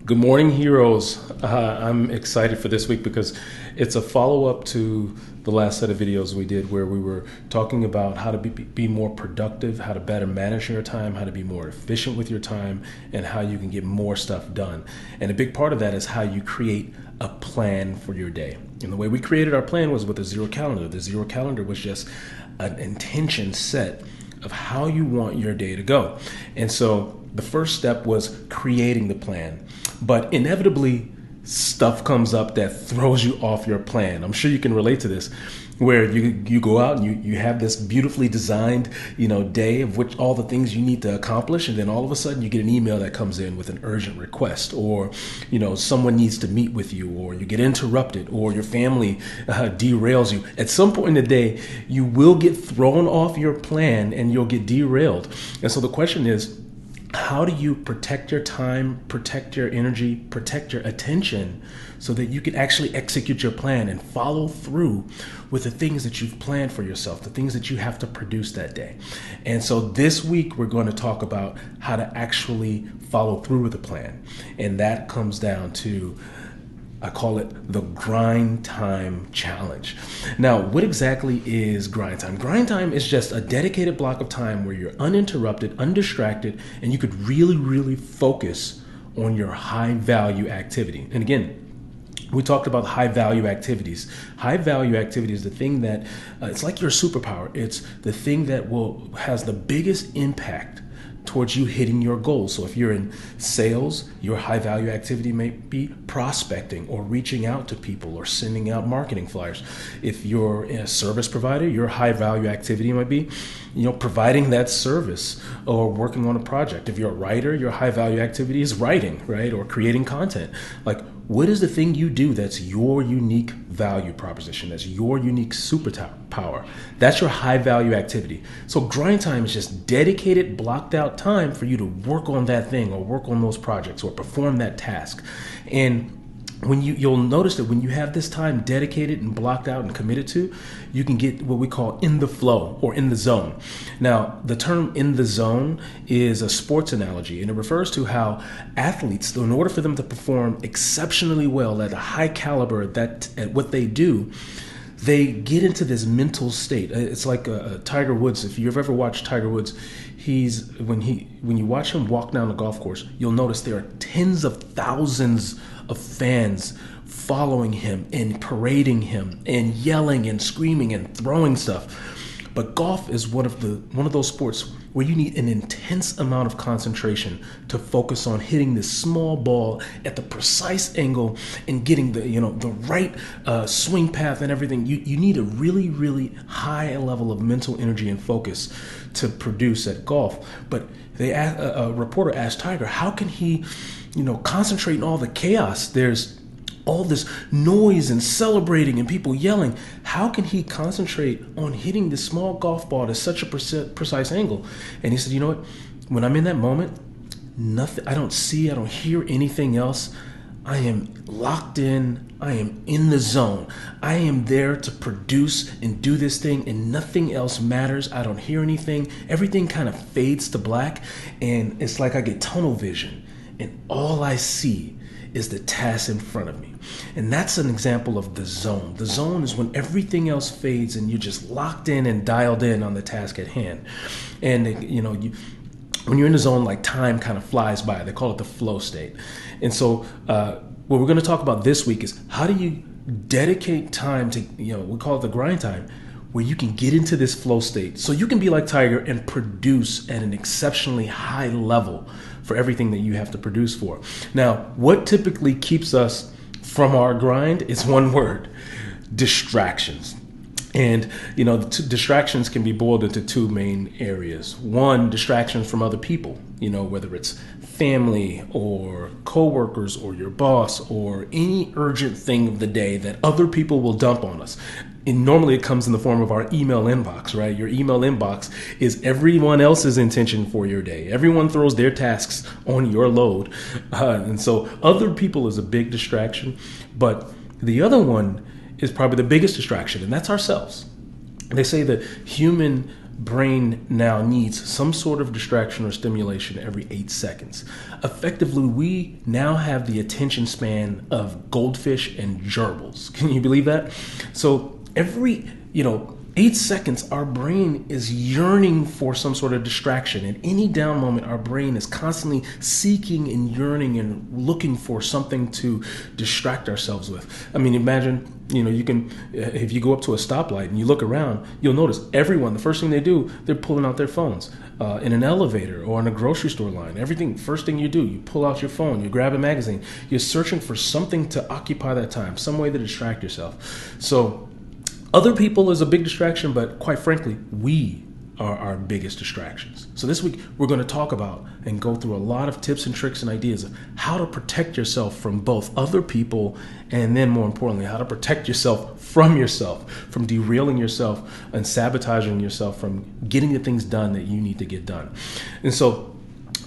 Good morning, heroes. I'm excited for this week because it's a follow-up to the last set of videos we did where we were talking about how to be more productive, how to better manage your time, how to be more efficient with your time, and how you can get more stuff done. And a big part of that is how you create a plan for your day. And the way we created our plan was with a zero calendar. The zero calendar was just an intention set of how you want your day to go. And so the first step was creating the plan. But inevitably, stuff comes up that throws you off your plan. I'm sure you can relate to this, where you go out and you have this beautifully designed, day of which all the things you need to accomplish, and then all of a sudden you get an email that comes in with an urgent request, or someone needs to meet with you, or you get interrupted, or your family derails you. At some point in the day, you will get thrown off your plan and you'll get derailed. And so the question is, how do you protect your time, protect your energy, protect your attention so that you can actually execute your plan and follow through with the things that you've planned for yourself, the things that you have to produce that day? And so this week, we're going to talk about how to actually follow through with the plan. And that comes down to, I call it the grind time challenge. Now, what exactly is grind time? Grind time is just a dedicated block of time where you're uninterrupted, undistracted, and you could really, really focus on your high value activity. And again, we talked about high value activities. High value activity is the thing that it's like your superpower. It's the thing that has the biggest impact towards you hitting your goals. So if you're in sales, your high value activity may be prospecting or reaching out to people or sending out marketing flyers. If you're a service provider, your high value activity might be, providing that service or working on a project. If you're a writer, your high value activity is writing, right? Or creating content. Like, what is the thing you do that's your unique value proposition? That's your unique superpower. That's your high value activity. So grind time is just dedicated, blocked out time for you to work on that thing or work on those projects or perform that task. And when you'll notice that when you have this time dedicated and blocked out and committed to, you can get what we call in the flow or in the zone. Now, the term in the zone is a sports analogy, and it refers to how athletes, in order for them to perform exceptionally well at a high caliber at what they do, they get into this mental state. It's like Tiger Woods. If you've ever watched Tiger Woods, when you watch him walk down the golf course, you'll notice there are tens of thousands of fans following him and parading him and yelling and screaming and throwing stuff. But golf is one of those sports where you need an intense amount of concentration to focus on hitting this small ball at the precise angle and getting the right swing path and everything. You need a really, really high level of mental energy and focus to produce at golf. But a reporter asked Tiger, how can he concentrate in all the chaos? There's all this noise and celebrating and people yelling. How can he concentrate on hitting this small golf ball at such a precise angle? And he said, you know what? When I'm in that moment, nothing, I don't hear anything else. I am locked in. I am in the zone. I am there to produce and do this thing, and nothing else matters. I don't hear anything. Everything kind of fades to black, and it's like I get tunnel vision, and all I see is the task in front of me. And that's an example of the zone. The zone is when everything else fades and you're just locked in and dialed in on the task at hand. And when you're in the zone, like time kind of flies by. They call it the flow state. And so what we're going to talk about this week is how do you dedicate time to, we call it the grind time, where you can get into this flow state so you can be like Tiger and produce at an exceptionally high level for everything that you have to produce for. Now, what typically keeps us from our grind is one word: distractions. And, distractions can be boiled into two main areas. One, distractions from other people, whether it's family or coworkers or your boss or any urgent thing of the day that other people will dump on us. And normally it comes in the form of our email inbox, right? Your email inbox is everyone else's intention for your day. Everyone throws their tasks on your load. And so other people is a big distraction. But the other one is probably the biggest distraction, and that's ourselves. They say that human brain now needs some sort of distraction or stimulation every 8 seconds. Effectively, we now have the attention span of goldfish and gerbils. Can you believe that? So every, 8 seconds, our brain is yearning for some sort of distraction. At any down moment, our brain is constantly seeking and yearning and looking for something to distract ourselves with. I mean, imagine, you can, if you go up to a stoplight and you look around, you'll notice everyone, the first thing they do, they're pulling out their phones. In an elevator or in a grocery store line, first thing you do, you pull out your phone, you grab a magazine, you're searching for something to occupy that time, some way to distract yourself. So other people is a big distraction, but quite frankly, we are our biggest distractions. So this week, we're going to talk about and go through a lot of tips and tricks and ideas of how to protect yourself from both other people and then, more importantly, how to protect yourself, from derailing yourself and sabotaging yourself from getting the things done that you need to get done. And so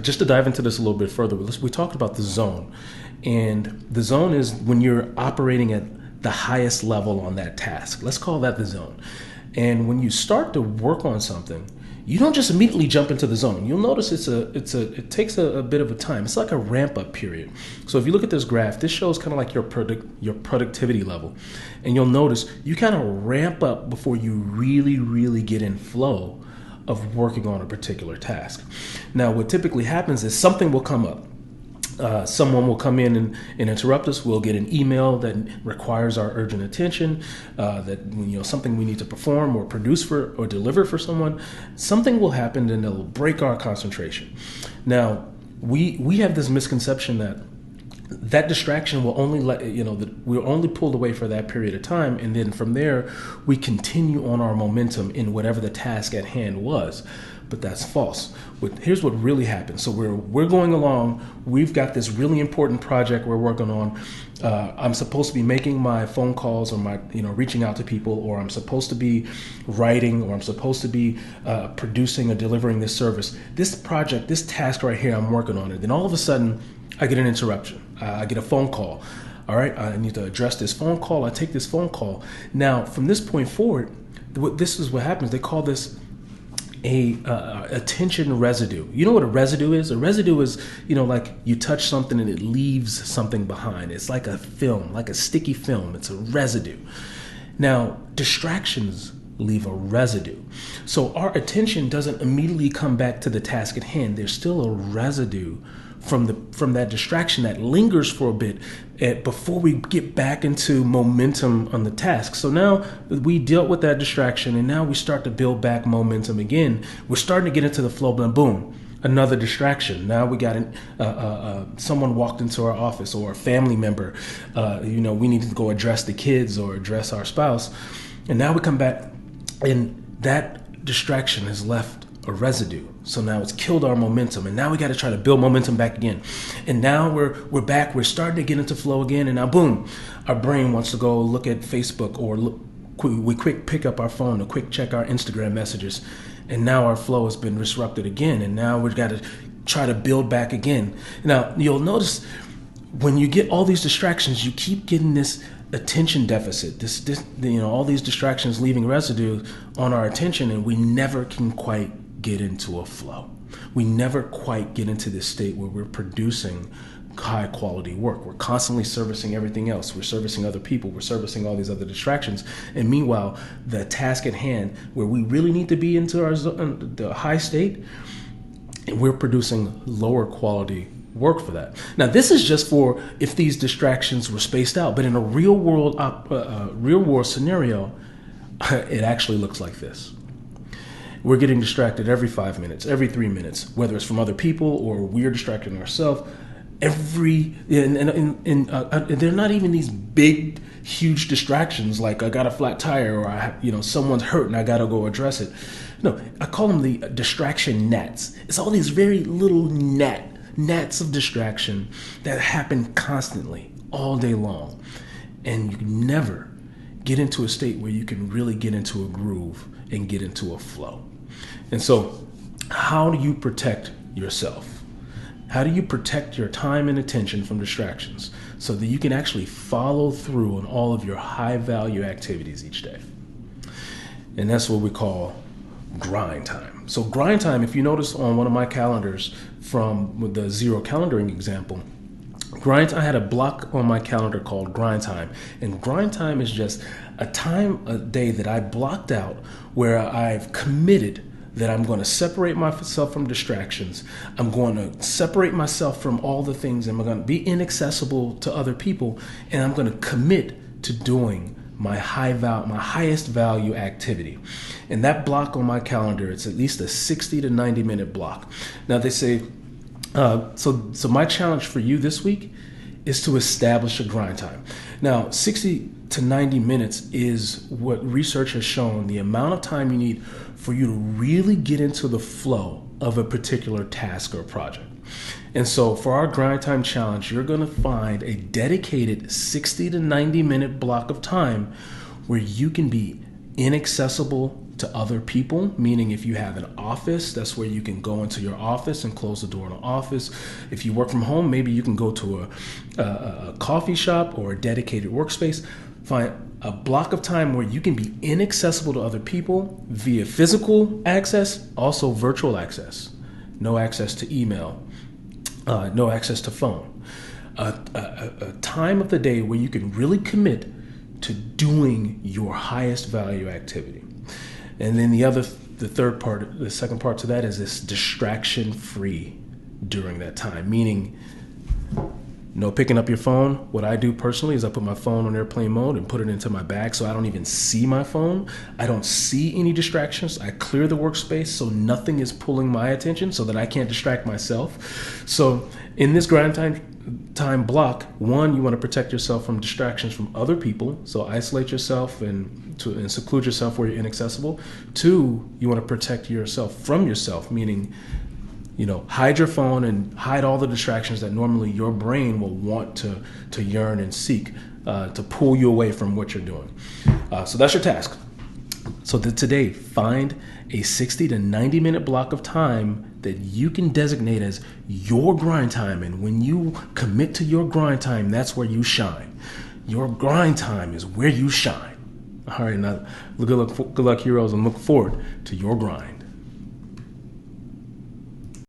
just to dive into this a little bit further, we talked about the zone. And the zone is when you're operating at the highest level on that task. Let's call that the zone. And when you start to work on something, you don't just immediately jump into the zone. You'll notice it takes a bit of a time. It's like a ramp up period. So if you look at this graph, this shows kind of like your productivity level. And you'll notice you kind of ramp up before you really, really get in flow of working on a particular task. Now, what typically happens is something will come up. Someone will come in and interrupt us. We'll get an email that requires our urgent attention, that something we need to perform or produce for or deliver for someone. Something will happen and it'll break our concentration. Now, we have this misconception that distraction will only we're only pulled away for that period of time, and then from there we continue on our momentum in whatever the task at hand was. But that's false. Here's what really happens. So we're going along. We've got this really important project we're working on. I'm supposed to be making my phone calls or my reaching out to people, or I'm supposed to be writing, or I'm supposed to be producing or delivering this service. This project, this task right here, I'm working on it. Then all of a sudden, I get an interruption. I get a phone call. All right, I need to address this phone call. I take this phone call. Now, from this point forward, this is what happens. They call this attention residue. You know what a residue is? A residue is, like you touch something and it leaves something behind. It's like a film, like a sticky film. It's a residue. Now, distractions leave a residue. So our attention doesn't immediately come back to the task at hand. There's still a residue from that distraction that lingers for a bit before we get back into momentum on the task. So now we dealt with that distraction, and now we start to build back momentum again. We're starting to get into the flow, but boom, another distraction. Now we got someone walked into our office, or a family member. We needed to go address the kids or address our spouse, and now we come back, and that distraction has left a residue. So now it's killed our momentum, and now we got to try to build momentum back again. And now we're back. We're starting to get into flow again, and now boom, our brain wants to go look at Facebook, or we quick pick up our phone to quick check our Instagram messages, and now our flow has been disrupted again, and now we've got to try to build back again. Now you'll notice when you get all these distractions, you keep getting this attention deficit, all these distractions leaving residue on our attention, and we never can quite get into a flow. We never quite get into this state where we're producing high quality work. We're constantly servicing everything else. We're servicing other people. We're servicing all these other distractions. And meanwhile, the task at hand, where we really need to be into the high state, we're producing lower quality work for that. Now, this is just for if these distractions were spaced out, but in a real world scenario, it actually looks like this. We're getting distracted every 5 minutes, every 3 minutes, whether it's from other people or we're distracting ourselves. And they're not even these big, huge distractions like I got a flat tire, or someone's hurt and I got to go address it. No, I call them the distraction nets. It's all these very little nets of distraction that happen constantly all day long, and you can never get into a state where you can really get into a groove and get into a flow. And so, how do you protect yourself? How do you protect your time and attention from distractions so that you can actually follow through on all of your high value activities each day? And that's what we call grind time. So grind time, if you notice on one of my calendars from the zero calendaring example, I had a block on my calendar called grind time. And grind time is just a time a day that I blocked out where I've committed that I'm going to separate myself from distractions. I'm going to separate myself from all the things. I'm going to be inaccessible to other people. And I'm going to commit to doing my highest value activity. And that block on my calendar, it's at least a 60 to 90 minute block. Now they say, so my challenge for you this week is to establish a grind time. Now, 60 to 90 minutes is what research has shown the amount of time you need for you to really get into the flow of a particular task or project. And so for our grind time challenge, you're going to find a dedicated 60 to 90 minute block of time where you can be inaccessible to other people, meaning if you have an office, that's where you can go into your office and close the door in the office. If you work from home, maybe you can go to a coffee shop or a dedicated workspace. Find a block of time where you can be inaccessible to other people via physical access, also virtual access. No access to email, no access to phone. A time of the day where you can really commit to doing your highest value activity. And then the second part to that is this distraction free during that time, meaning no picking up your phone. What I do personally is I put my phone on airplane mode and put it into my bag so I don't even see my phone. I don't see any distractions. I clear the workspace so nothing is pulling my attention so that I can't distract myself. So in this grind time block, one, you want to protect yourself from distractions from other people. So isolate yourself and seclude yourself where you're inaccessible. Two, you want to protect yourself from yourself, meaning hide your phone and hide all the distractions that normally your brain will want to yearn and seek to pull you away from what you're doing. So that's your task. So today, find a 60 to 90 minute block of time that you can designate as your grind time. And when you commit to your grind time, that's where you shine. Your grind time is where you shine. All right, now good luck, heroes, and look forward to your grind.